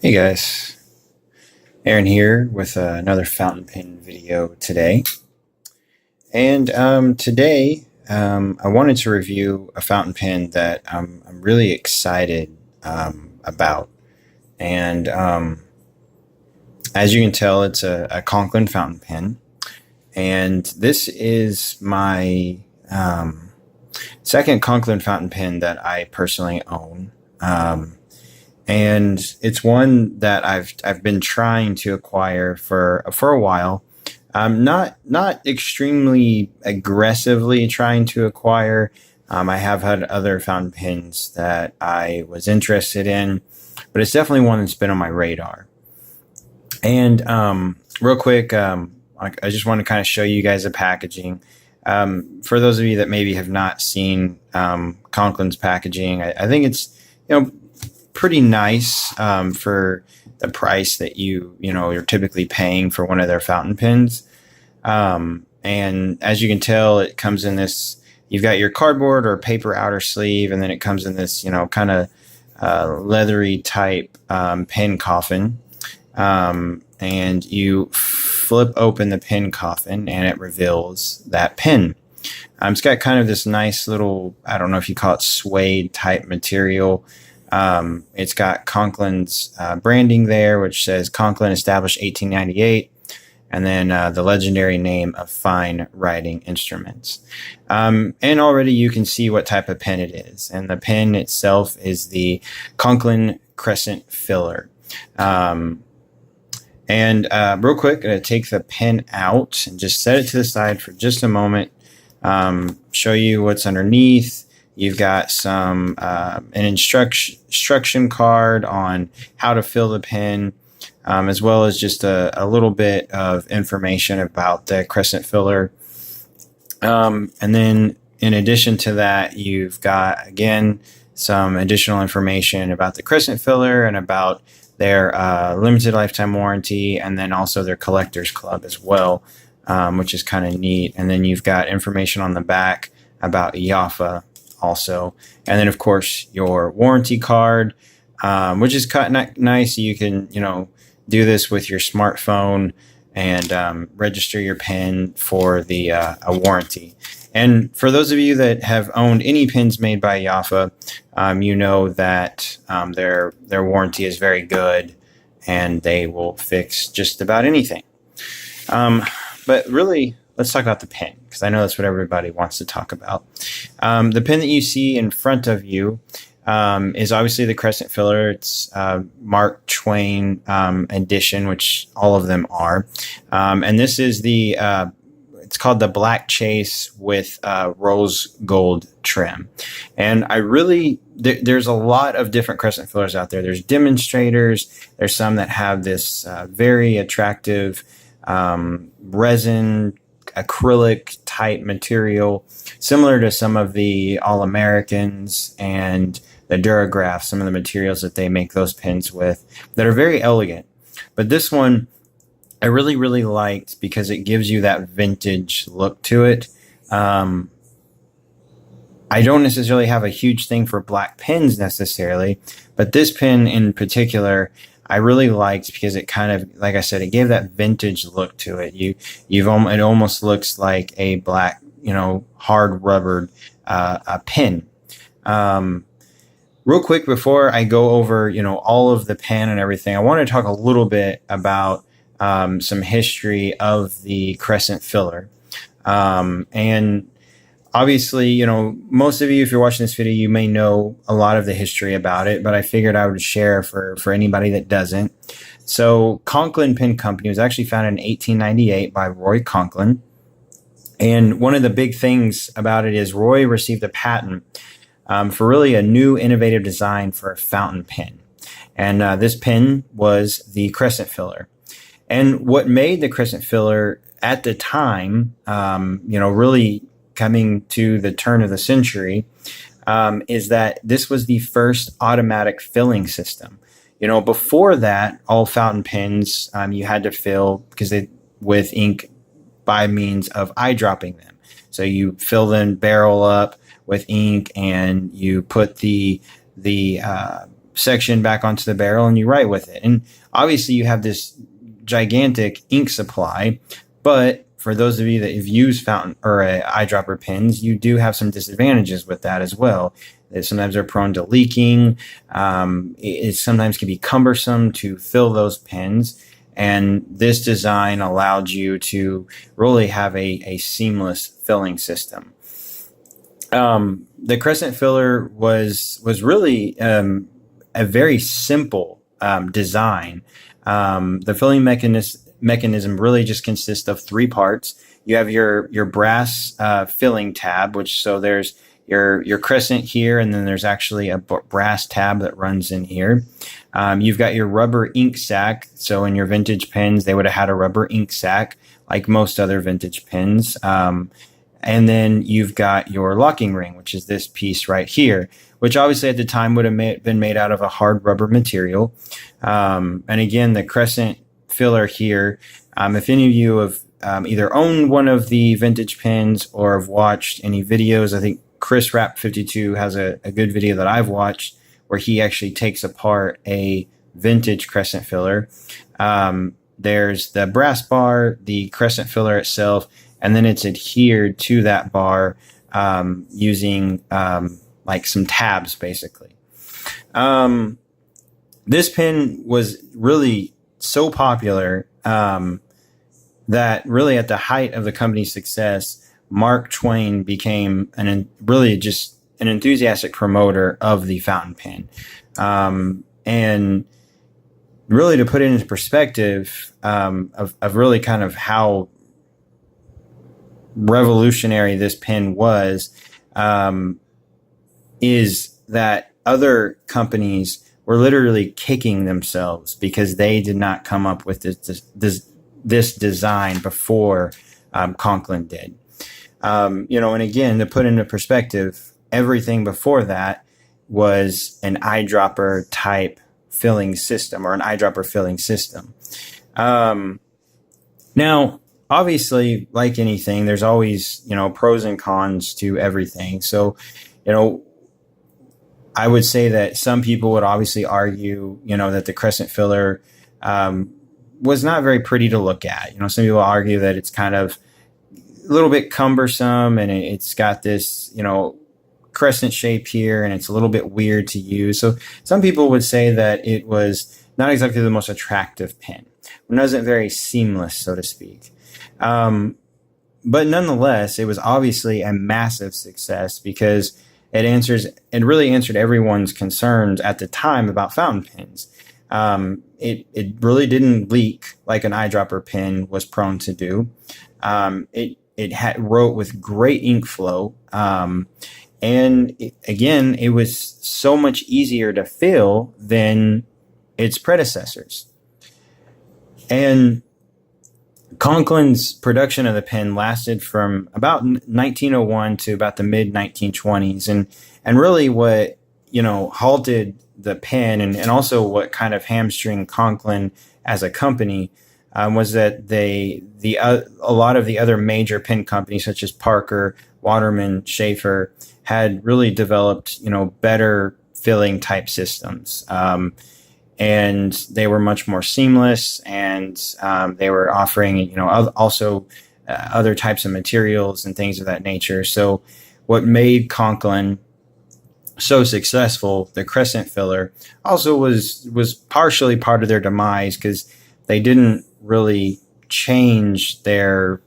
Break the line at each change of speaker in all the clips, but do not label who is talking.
Hey guys, Aaron here with another fountain pen video today. And today I wanted to review a fountain pen that I'm really excited about. And as you can tell, it's a Conklin fountain pen. And this is my second Conklin fountain pen that I personally own. And it's one that I've been trying to acquire for a while. Not extremely aggressively trying to acquire. I have had other fountain pens that I was interested in, but it's definitely one that's been on my radar. And real quick, I just want to kind of show you guys the packaging. For those of you that maybe have not seen Conklin's packaging, I think it's pretty nice for the price that you're typically paying for one of their fountain pens. And as you can tell, it comes in this. You've got your cardboard or paper outer sleeve, and then it comes in this kind of leathery type pen coffin. And you flip open the pen coffin, and it reveals that pen. It's got kind of this nice little, I don't know if you call it suede type material. It's got Conklin's branding there, which says Conklin established 1898, and then the legendary name of fine writing instruments. And already you can see what type of pen it is. And the pen itself is the Conklin Crescent filler. Real quick, I'm going to take the pen out and just set it to the side for just a moment. Show you what's underneath. You've got an instruction card on how to fill the pen, as well as just a little bit of information about the crescent filler. And then in addition to that, you've got, again, some additional information about the crescent filler and about their limited lifetime warranty, and then also their collector's club as well, which is kind of neat. And then you've got information on the back about Jaffa also. And then, of course, your warranty card, which is nice. You can, do this with your smartphone and register your pen for the a warranty. And for those of you that have owned any pens made by Jaffa, you know that their warranty is very good, and they will fix just about anything. But really, let's talk about the pen, because I know that's what everybody wants to talk about. The pen that you see in front of you is obviously the Crescent filler. It's Mark Twain edition, which all of them are. And this is it's called the Black Chase with rose gold trim. And there's a lot of different Crescent fillers out there. There's demonstrators. There's some that have this very attractive resin acrylic type material, similar to some of the All-Americans and the Duragraph, some of the materials that they make those pens with that are very elegant. But this one I really, really liked because it gives you that vintage look to it. I don't necessarily have a huge thing for black pens necessarily, but this pen in particular I really liked because it kind of, like I said, it gave that vintage look to it. It almost looks like a black, hard rubbered a pen. Real quick before I go over, all of the pen and everything, I want to talk a little bit about some history of the Crescent filler. And obviously, most of you, if you're watching this video, you may know a lot of the history about it, but I figured I would share for anybody that doesn't. So Conklin Pen Company was actually founded in 1898 by Roy Conklin. And one of the big things about it is Roy received a patent for really a new innovative design for a fountain pen. And this pen was the Crescent filler. And what made the Crescent filler at the time, really coming to the turn of the century, is that this was the first automatic filling system. Before that, all fountain pens, you had to fill with ink by means of eyedropping them. So you fill the barrel up with ink, and you put the section back onto the barrel and you write with it. And obviously you have this gigantic ink supply, but for those of you that have used fountain or eyedropper pens, you do have some disadvantages with that as well. Sometimes they're prone to leaking. It sometimes can be cumbersome to fill those pens. And this design allowed you to really have a seamless filling system. The Crescent filler was really a very simple design. The filling mechanism really just consists of 3 parts. You have your brass filling tab, so there's your crescent here, and then there's actually a brass tab that runs in here. You've got your rubber ink sac. So in your vintage pens, they would have had a rubber ink sac like most other vintage pens. And then you've got your locking ring, which is this piece right here, which obviously at the time would have been made out of a hard rubber material. And again, the Crescent filler here, if any of you have either owned one of the vintage pens or have watched any videos, I think Chris Rapp 52 has a good video that I've watched where he actually takes apart a vintage Crescent filler. There's the brass bar, the Crescent filler itself, and then it's adhered to that bar using like some tabs, basically. This pen was really so popular that really at the height of the company's success, Mark Twain became really just an enthusiastic promoter of the fountain pen. And really to put it into perspective of really kind of how revolutionary this pen was, is that other companies were literally kicking themselves because they did not come up with this design before Conklin did. And again, to put into perspective, everything before that was an eyedropper type filling system or an eyedropper filling system. Now, obviously, like anything, there's always, pros and cons to everything. So, I would say that some people would obviously argue, that the Crescent filler was not very pretty to look at. Some people argue that it's kind of a little bit cumbersome and it's got this, crescent shape here and it's a little bit weird to use. So some people would say that it was not exactly the most attractive pen. It wasn't very seamless, so to speak. But nonetheless, it was obviously a massive success because it really answered everyone's concerns at the time about fountain pens. It really didn't leak like an eyedropper pen was prone to do. It wrote with great ink flow. And it was so much easier to fill than its predecessors. And Conklin's production of the pen lasted from about 1901 to about the mid 1920s. And really what, halted the pen and also what kind of hamstringed Conklin as a company was that a lot of the other major pen companies such as Parker, Waterman, Schaefer had really developed, better filling type systems. And they were much more seamless and they were offering, also other types of materials and things of that nature. So what made Conklin so successful, the Crescent filler, also was partially part of their demise because they didn't really change their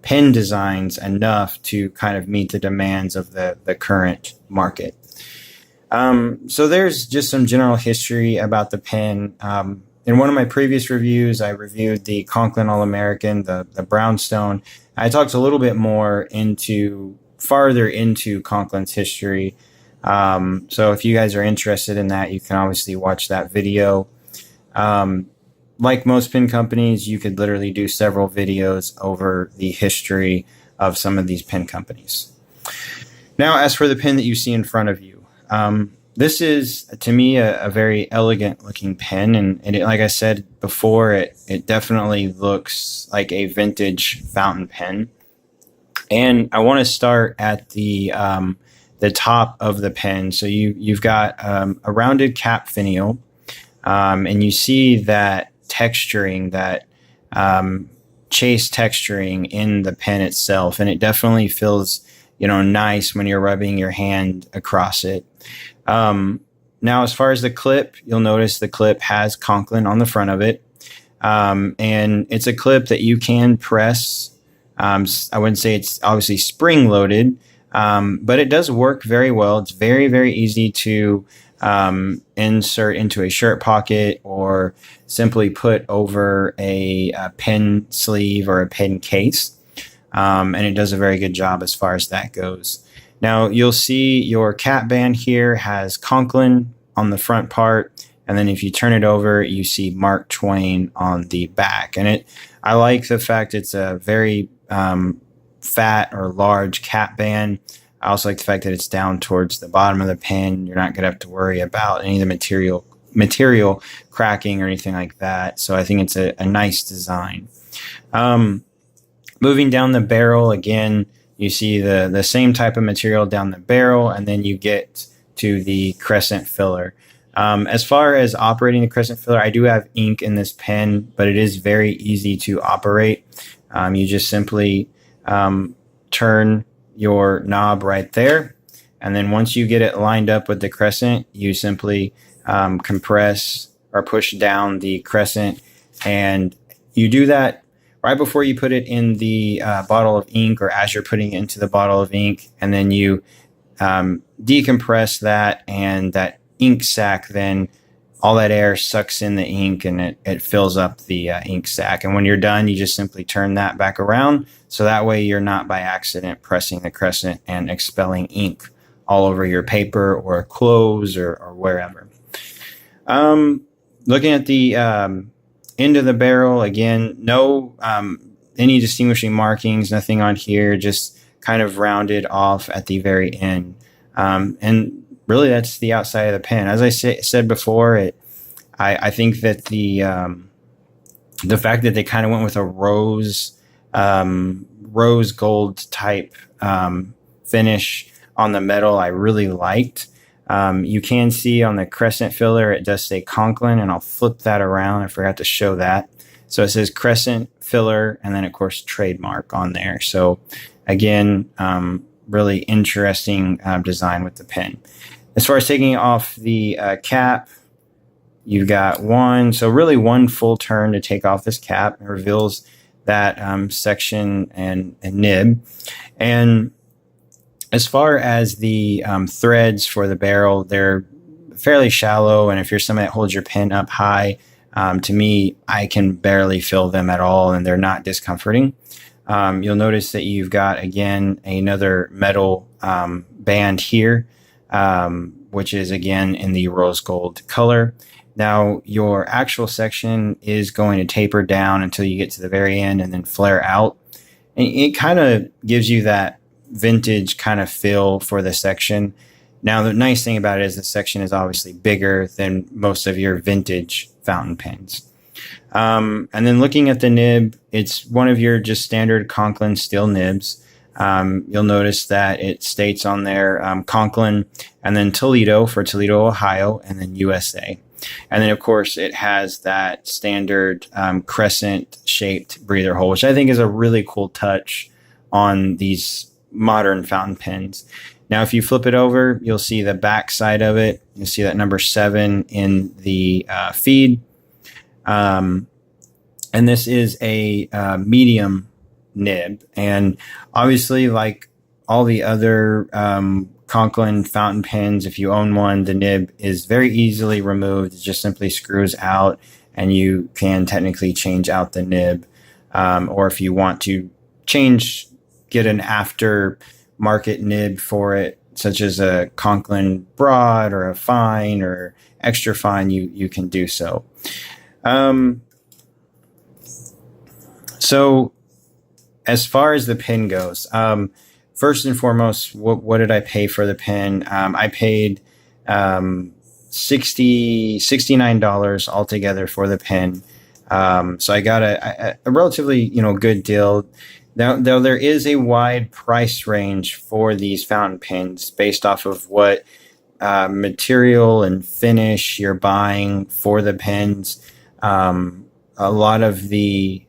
pen designs enough to kind of meet the demands of the current market. So there's just some general history about the pen. In one of my previous reviews, I reviewed the Conklin All-American, the Brownstone. I talked a little bit more farther into Conklin's history. So if you guys are interested in that, you can obviously watch that video. Like most pen companies, you could literally do several videos over the history of some of these pen companies. Now, as for the pen that you see in front of you, this is, to me, a very elegant looking pen. And like I said before, it definitely looks like a vintage fountain pen. And I want to start at the the top of the pen. So you've got a rounded cap finial, and you see that texturing, that chase texturing in the pen itself, and it definitely feels nice when you're rubbing your hand across it. Now, as far as the clip, you'll notice the clip has Conklin on the front of it, and it's a clip that you can press. I wouldn't say it's obviously spring loaded, but it does work very well. It's very, very easy to insert into a shirt pocket or simply put over a pen sleeve or a pen case. And it does a very good job as far as that goes. Now, you'll see your cap band here has Conklin on the front part. And then if you turn it over, you see Mark Twain on the back. And I like the fact it's a very fat or large cap band. I also like the fact that it's down towards the bottom of the pen. You're not going to have to worry about any of the material cracking or anything like that. So I think it's a nice design. Moving down the barrel, again, you see the same type of material down the barrel, and then you get to the crescent filler. As far as operating the crescent filler, I do have ink in this pen, but it is very easy to operate. You just simply turn your knob right there, and then once you get it lined up with the crescent, you simply compress or push down the crescent, and you do that right before you put it in the bottle of ink, or as you're putting it into the bottle of ink, and then you decompress that, and that ink sac, then all that air sucks in the ink and it fills up the ink sac. And when you're done, you just simply turn that back around. So that way you're not by accident pressing the crescent and expelling ink all over your paper or clothes or wherever. Looking at the end of the barrel, again, no any distinguishing markings, nothing on here, just kind of rounded off at the very end. And really, that's the outside of the pen. As I said before, I think that the fact that they kind of went with a rose gold type finish on the metal, I really liked. You can see on the crescent filler, it does say Conklin, and I'll flip that around. I forgot to show that. So it says crescent filler, and then of course trademark on there. So again, really interesting design with the pen. As far as taking off the cap, you've got one full turn to take off this cap. It reveals that section and nib. And as far as the threads for the barrel, they're fairly shallow. And if you're somebody that holds your pen up high, to me, I can barely feel them at all, and they're not discomforting. You'll notice that you've got, again, another metal band here, which is, again, in the rose gold color. Now, your actual section is going to taper down until you get to the very end and then flare out. And it kind of gives you that vintage kind of feel for the section. Now, the nice thing about it is the section is obviously bigger than most of your vintage fountain pens. And then looking at the nib, it's one of your just standard Conklin steel nibs. You'll notice that it states on there Conklin, and then Toledo for Toledo, Ohio, and then USA. And then, of course, it has that standard crescent-shaped breather hole, which I think is a really cool touch on these modern fountain pens. Now, if you flip it over, you'll see the back side of it. You'll see that number 7 in the feed. And this is a medium nib. And obviously, like all the other Conklin fountain pens, if you own one, the nib is very easily removed. It just simply screws out, and you can technically change out the nib. Or if you want to get an aftermarket nib for it, such as a Conklin broad or a fine or extra fine, you can do so. So as far as the pen goes, first and foremost, what did I pay for the pen? I paid $69 altogether for the pen. So I got a relatively good deal. Now, though there is a wide price range for these fountain pens based off of what material and finish you're buying for the pens. A lot of the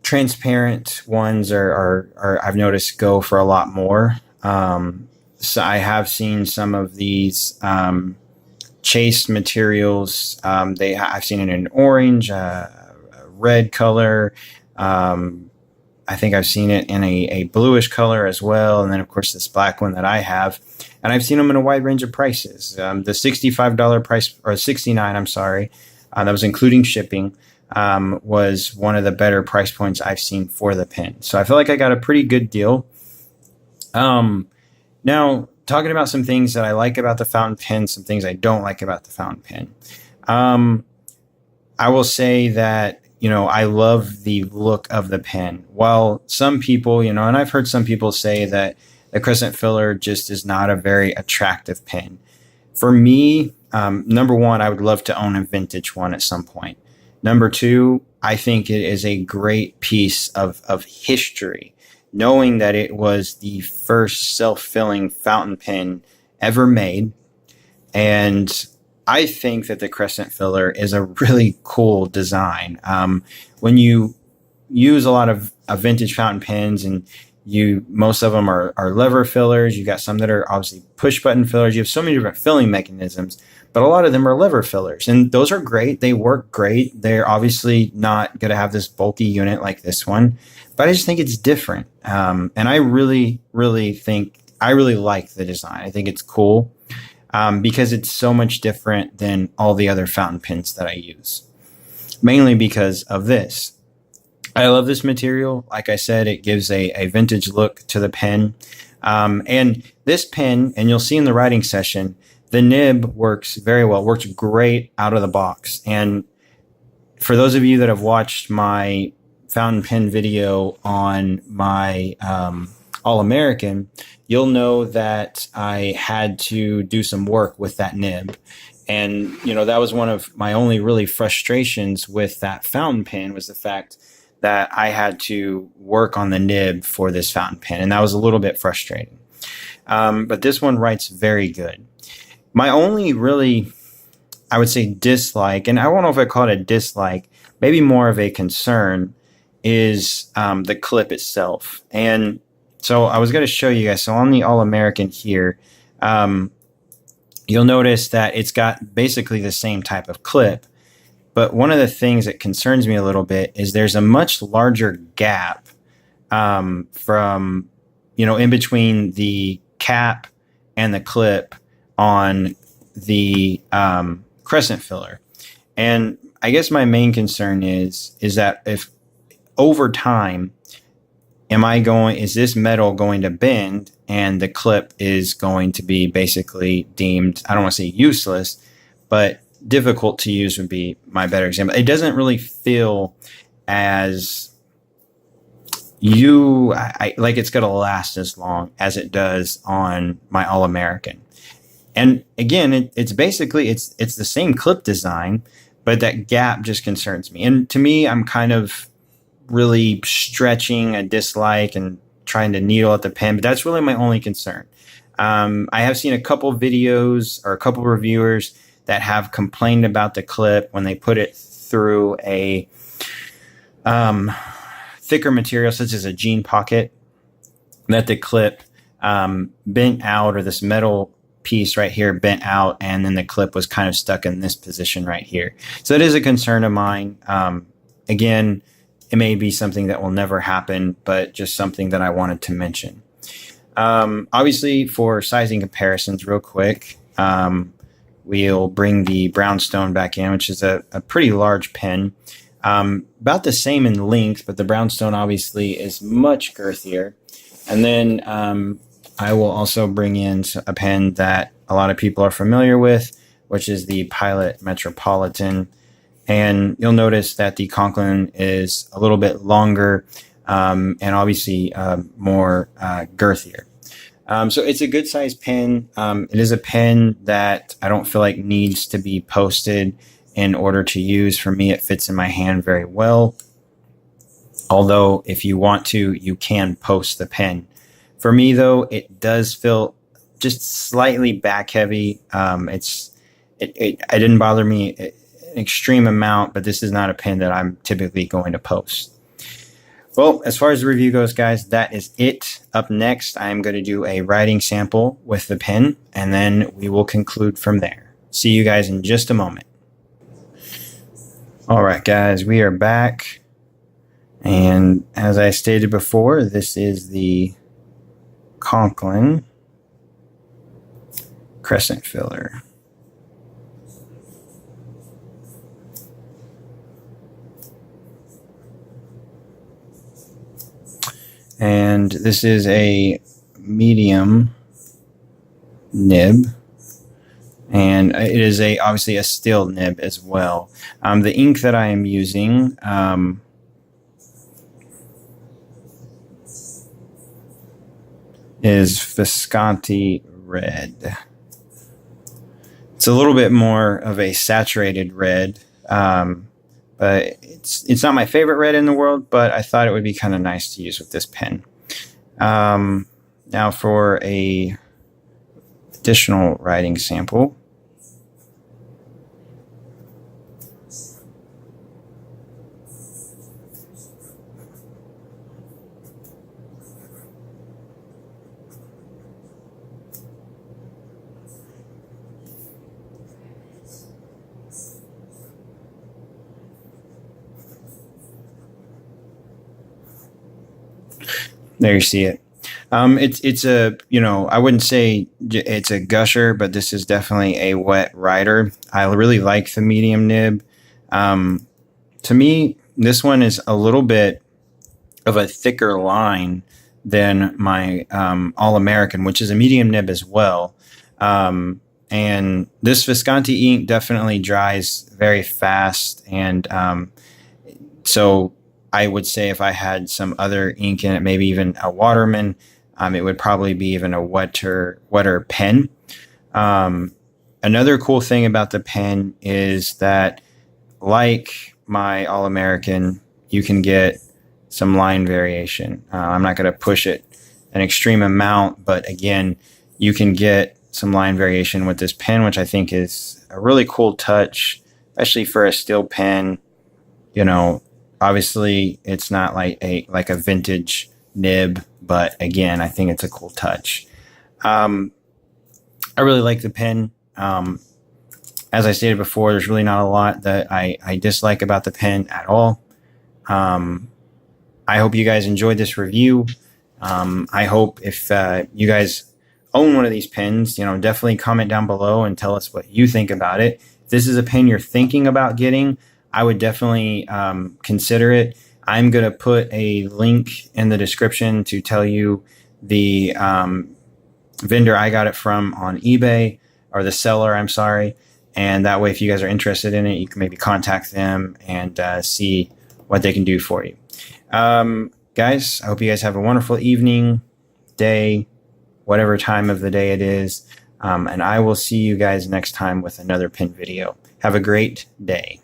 transparent ones are I've noticed go for a lot more. So I have seen some of these chased materials. I've seen it in orange, red color. I think I've seen it in a bluish color as well. And then, of course, this black one that I have. And I've seen them in a wide range of prices. The $65 price, or $69, I'm sorry, that was including shipping, was one of the better price points I've seen for the pen. So I feel like I got a pretty good deal. Now, talking about some things that I like about the fountain pen, some things I don't like about the fountain pen. I will say that, I love the look of the pen. While some people, and I've heard some people say that the Crescent filler just is not a very attractive pen. For me, number one, I would love to own a vintage one at some point. Number two, I think it is a great piece of history, knowing that it was the first self-filling fountain pen ever made. And I think that the Crescent filler is a really cool design. When you use a lot of vintage fountain pens, and most of them are lever fillers. You got some that are obviously push button fillers. You have so many different filling mechanisms, but a lot of them are lever fillers, and those are great. They work great. They're obviously not going to have this bulky unit like this one, but I just think it's different. And I really, really think I really like the design. I think it's cool. Because it's so much different than all the other fountain pens that I use, mainly because of this. I love this material. Like I said, it gives a vintage look to the pen. And this pen, and you'll see in the writing session, the nib works very well, works great out of the box. And for those of you that have watched my fountain pen video on my All-American, you'll know that I had to do some work with that nib. And, that was one of my only really frustrations with that fountain pen, was the fact that I had to work on the nib for this fountain pen. And that was a little bit frustrating. But this one writes very good. My only really, I would say, dislike, and I don't know if I call it a dislike, maybe more of a concern, is the clip itself. And so I was going to show you guys. So on the All-American here, you'll notice that it's got basically the same type of clip. But one of the things that concerns me a little bit is there's a much larger gap from, in between the cap and the clip on the Crescent filler. And I guess my main concern is that if over time, is this metal going to bend, and the clip is going to be basically deemed, I don't want to say useless, but difficult to use would be my better example. It doesn't really feel as like it's going to last as long as it does on my All-American. And again, it's basically, it's the same clip design, but that gap just concerns me. And to me, I'm kind of really stretching a dislike and trying to needle at the pen, but that's really my only concern. I have seen a couple videos or a couple reviewers that have complained about the clip when they put it through a thicker material, such as a jean pocket, that the clip bent out, or this metal piece right here bent out, and then the clip was kind of stuck in this position right here. So it is a concern of mine. Again, it may be something that will never happen, but just something that I wanted to mention. Obviously, for sizing comparisons, real quick, we'll bring the brownstone back in, which is a pretty large pen. About the same in length, but the brownstone obviously is much girthier. And then I will also bring in a pen that a lot of people are familiar with, which is the Pilot Metropolitan. And you'll notice that the Conklin is a little bit longer and obviously more girthier. So it's a good size pen. It is a pen that I don't feel like needs to be posted in order to use. For me, it fits in my hand very well. Although if you want to, you can post the pen. For me though, it does feel just slightly back heavy. It didn't bother me an extreme amount, but this is not a pen that I'm typically going to post. Well, as far as the review goes, guys, that is it. Up next, I'm going to do a writing sample with the pen, and then we will conclude from there. See you guys in just a moment. All right, guys, we are back. And as I stated before, this is the Conklin Crescent filler. And this is a medium nib, and it is obviously a steel nib as well. The ink that I am using is Visconti red. It's a little bit more of a saturated red, but it's not my favorite red in the world, but I thought it would be kind of nice to use with this pen. Now for a additional writing sample. There you see it. It's a, I wouldn't say it's a gusher, but this is definitely a wet writer. I really like the medium nib. To me, this one is a little bit of a thicker line than my All-American, which is a medium nib as well. And this Visconti ink definitely dries very fast, and so I would say if I had some other ink in it, maybe even a Waterman, it would probably be even a wetter pen. Another cool thing about the pen is that, like my All-American, you can get some line variation. I'm not going to push it an extreme amount, but again, you can get some line variation with this pen, which I think is a really cool touch, especially for a steel pen. Obviously, it's not like a vintage nib, but again, I think it's a cool touch. I really like the pen. As I stated before, there's really not a lot that I dislike about the pen at all. I hope you guys enjoyed this review. I hope if you guys own one of these pens, definitely comment down below and tell us what you think about it. If this is a pen you're thinking about getting, I would definitely consider it. I'm going to put a link in the description to tell you the vendor I got it from on eBay, or the seller, I'm sorry. And that way, if you guys are interested in it, you can maybe contact them and see what they can do for you. Guys, I hope you guys have a wonderful evening, day, whatever time of the day it is. And I will see you guys next time with another pen video. Have a great day.